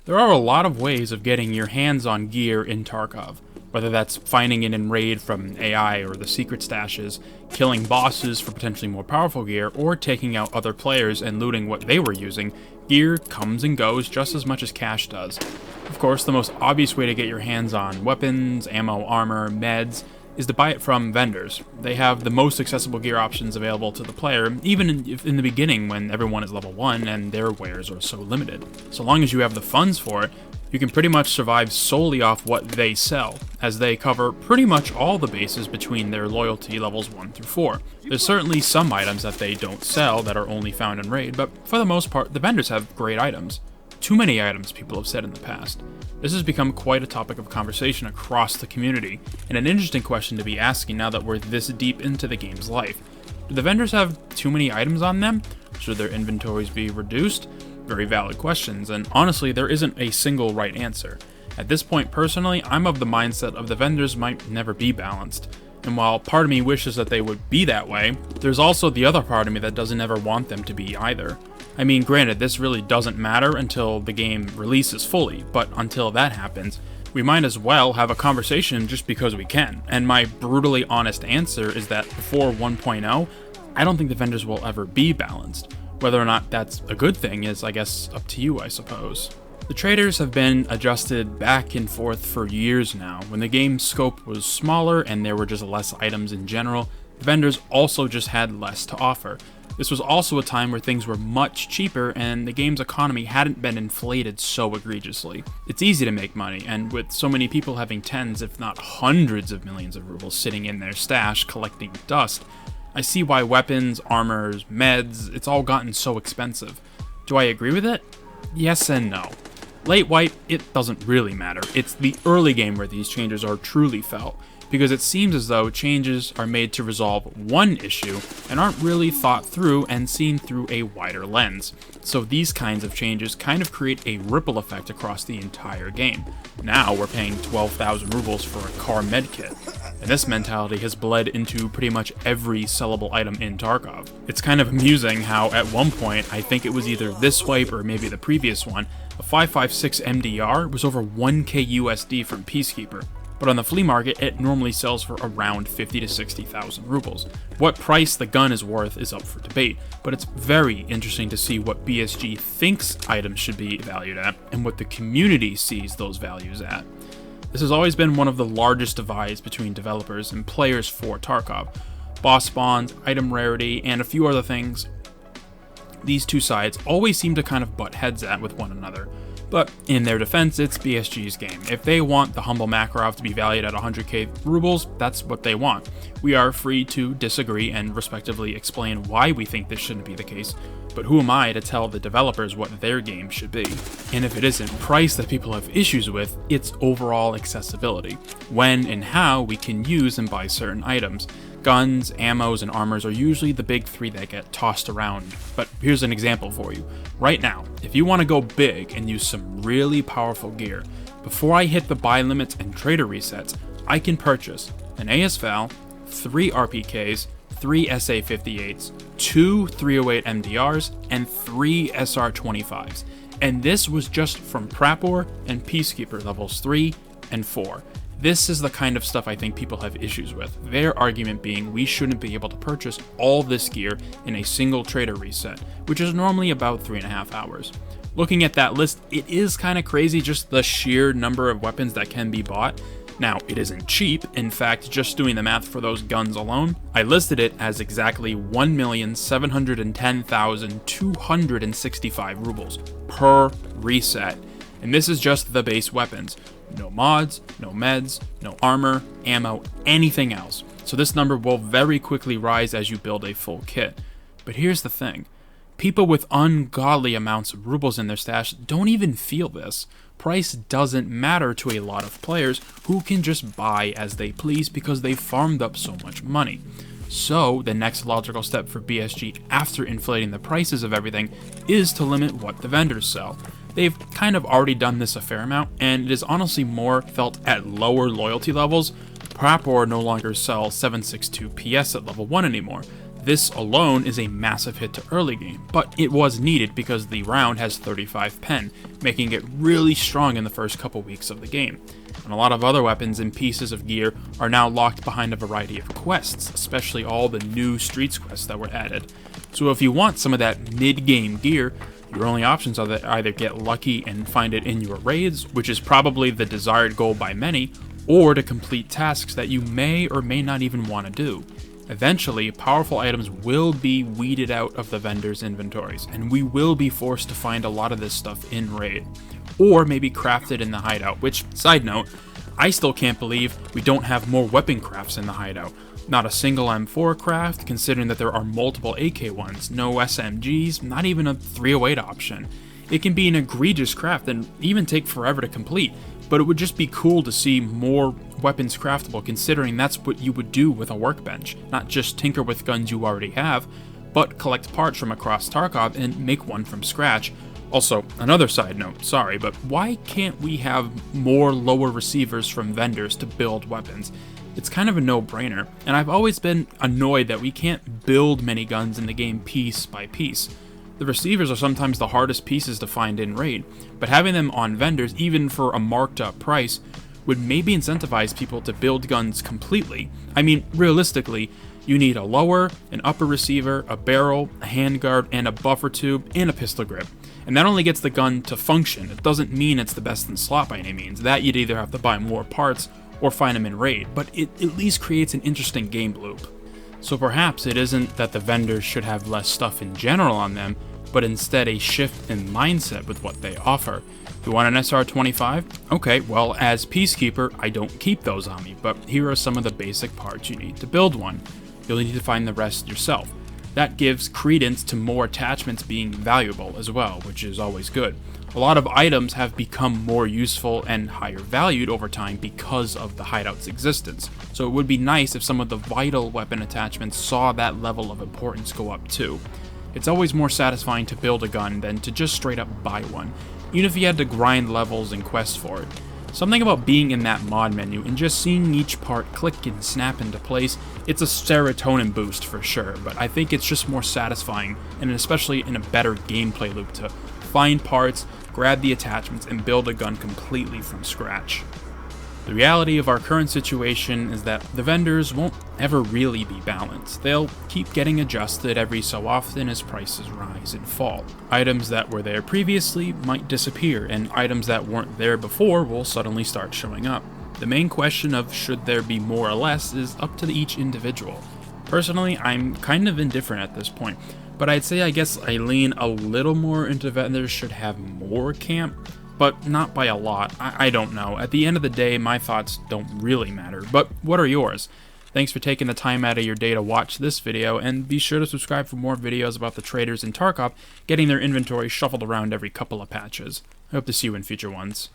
There are a lot of ways of getting your hands on gear in Tarkov, whether that's finding it in raid from AI or the secret stashes, killing bosses for potentially more powerful gear, or taking out other players and looting what they were using. Gear comes and goes just as much as cash does. Of course, the most obvious way to get your hands on weapons, ammo, armor, meds, is to buy it from vendors. They have the most accessible gear options available to the player, even in the beginning when everyone is level 1 and their wares are so limited. So long as you have the funds for it, you can pretty much survive solely off what they sell, as they cover pretty much all the bases between their loyalty levels 1 through 4. There's certainly some items that they don't sell that are only found in raid, but for the most part, the vendors have great items. Too many items, people have said in the past. This has become quite a topic of conversation across the community, and an interesting question to be asking now that we're this deep into the game's life. Do the vendors have too many items on them? Should their inventories be reduced? Very valid questions, and honestly, there isn't a single right answer. At this point, personally, I'm of the mindset of the vendors might never be balanced. And while part of me wishes that they would be that way, there's also the other part of me that doesn't ever want them to be either. I mean, granted, this really doesn't matter until the game releases fully, but until that happens, we might as well have a conversation just because we can. And my brutally honest answer is that before 1.0, I don't think the vendors will ever be balanced. Whether or not that's a good thing is, I guess, up to you, I suppose. The traders have been adjusted back and forth for years now. When the game's scope was smaller and there were just less items in general, the vendors also just had less to offer. This was also a time where things were much cheaper and the game's economy hadn't been inflated so egregiously. It's easy to make money, and with so many people having tens if not hundreds of millions of rubles sitting in their stash collecting dust, I see why weapons, armors, meds, it's all gotten so expensive. Do I agree with it? Yes and no. Late wipe, it doesn't really matter. It's the early game where these changes are truly felt, because it seems as though changes are made to resolve one issue and aren't really thought through and seen through a wider lens. So these kinds of changes kind of create a ripple effect across the entire game. Now we're paying 12,000 rubles for a car medkit, and this mentality has bled into pretty much every sellable item in Tarkov. It's kind of amusing how at one point, I think it was either this wipe or maybe the previous one, a 5.56 MDR was over 1k USD from Peacekeeper. But on the flea market, it normally sells for around 50 to 60,000 rubles. What price the gun is worth is up for debate, but it's very interesting to see what BSG thinks items should be valued at, and what the community sees those values at. This has always been one of the largest divides between developers and players for Tarkov. Boss spawns, item rarity, and a few other things. These two sides always seem to kind of butt heads at with one another. But in their defense, it's BSG's game. If they want the humble Makarov to be valued at 100k rubles, that's what they want. We are free to disagree and respectively explain why we think this shouldn't be the case, but who am I to tell the developers what their game should be? And if it isn't price that people have issues with, it's overall accessibility. When and how we can use and buy certain items. Guns, ammos, and armors are usually the big three that get tossed around, but here's an example for you. Right now, if you want to go big and use some really powerful gear, before I hit the buy limits and trader resets, I can purchase an ASVAL, 3 RPKs, 3 SA-58s, 2 308 MDRs, and 3 SR-25s. And this was just from Prapor and Peacekeeper levels 3 and 4. This is the kind of stuff I think people have issues with, their argument being we shouldn't be able to purchase all this gear in a single trader reset, which is normally about 3.5 hours. Looking at that list, it is kind of crazy just the sheer number of weapons that can be bought. Now, it isn't cheap. In fact, just doing the math for those guns alone, I listed it as exactly 1,710,265 rubles per reset. And this is just the base weapons. No mods, no meds, no armor, ammo, anything else. So this number will very quickly rise as you build a full kit. But here's the thing. People with ungodly amounts of rubles in their stash don't even feel this. Price doesn't matter to a lot of players who can just buy as they please because they've farmed up so much money. So the next logical step for BSG after inflating the prices of everything is to limit what the vendors sell. They've kind of already done this a fair amount, and it is honestly more felt at lower loyalty levels. Prapor no longer sells 762 PS at level 1 anymore. This alone is a massive hit to early game, but it was needed because the round has 35 pen, making it really strong in the first couple weeks of the game. And a lot of other weapons and pieces of gear are now locked behind a variety of quests, especially all the new Streets quests that were added. So if you want some of that mid-game gear, your only options are to either get lucky and find it in your raids, which is probably the desired goal by many, or to complete tasks that you may or may not even want to do. Eventually, powerful items will be weeded out of the vendors' inventories, and we will be forced to find a lot of this stuff in raid, or maybe crafted in the hideout, which, side note, I still can't believe we don't have more weapon crafts in the hideout. Not a single M4 craft, considering that there are multiple AK ones, no SMGs, not even a 308 option. It can be an egregious craft and even take forever to complete, but it would just be cool to see more weapons craftable, considering that's what you would do with a workbench, not just tinker with guns you already have, but collect parts from across Tarkov and make one from scratch. Also, another side note, sorry, but why can't we have more lower receivers from vendors to build weapons? It's kind of a no-brainer, and I've always been annoyed that we can't build many guns in the game piece by piece. The receivers are sometimes the hardest pieces to find in raid, but having them on vendors, even for a marked up price, would maybe incentivize people to build guns completely. I mean, realistically, you need a lower, an upper receiver, a barrel, a handguard, and a buffer tube, and a pistol grip. And that only gets the gun to function. It doesn't mean it's the best in slot by any means. That you'd either have to buy more parts or find them in raid, but it at least creates an interesting game loop. So perhaps it isn't that the vendors should have less stuff in general on them, but instead a shift in mindset with what they offer. You want an SR-25? Okay, well, as Peacekeeper, I don't keep those on me, but here are some of the basic parts you need to build one. You'll need to find the rest yourself. That gives credence to more attachments being valuable as well, which is always good. A lot of items have become more useful and higher valued over time because of the hideout's existence, so it would be nice if some of the vital weapon attachments saw that level of importance go up too. It's always more satisfying to build a gun than to just straight up buy one, even if you had to grind levels and quests for it. Something about being in that mod menu and just seeing each part click and snap into place, it's a serotonin boost for sure, but I think it's just more satisfying, and especially in a better gameplay loop, to find parts, grab the attachments, and build a gun completely from scratch. The reality of our current situation is that the vendors won't ever really be balanced. They'll keep getting adjusted every so often as prices rise and fall. Items that were there previously might disappear, and items that weren't there before will suddenly start showing up. The main question of should there be more or less is up to each individual. Personally, I'm kind of indifferent at this point, but I'd say I guess I lean a little more into vendors should have more camp, but not by a lot. I don't know. At the end of the day, my thoughts don't really matter, but what are yours? Thanks for taking the time out of your day to watch this video, and be sure to subscribe for more videos about the traders in Tarkov getting their inventory shuffled around every couple of patches. I hope to see you in future ones.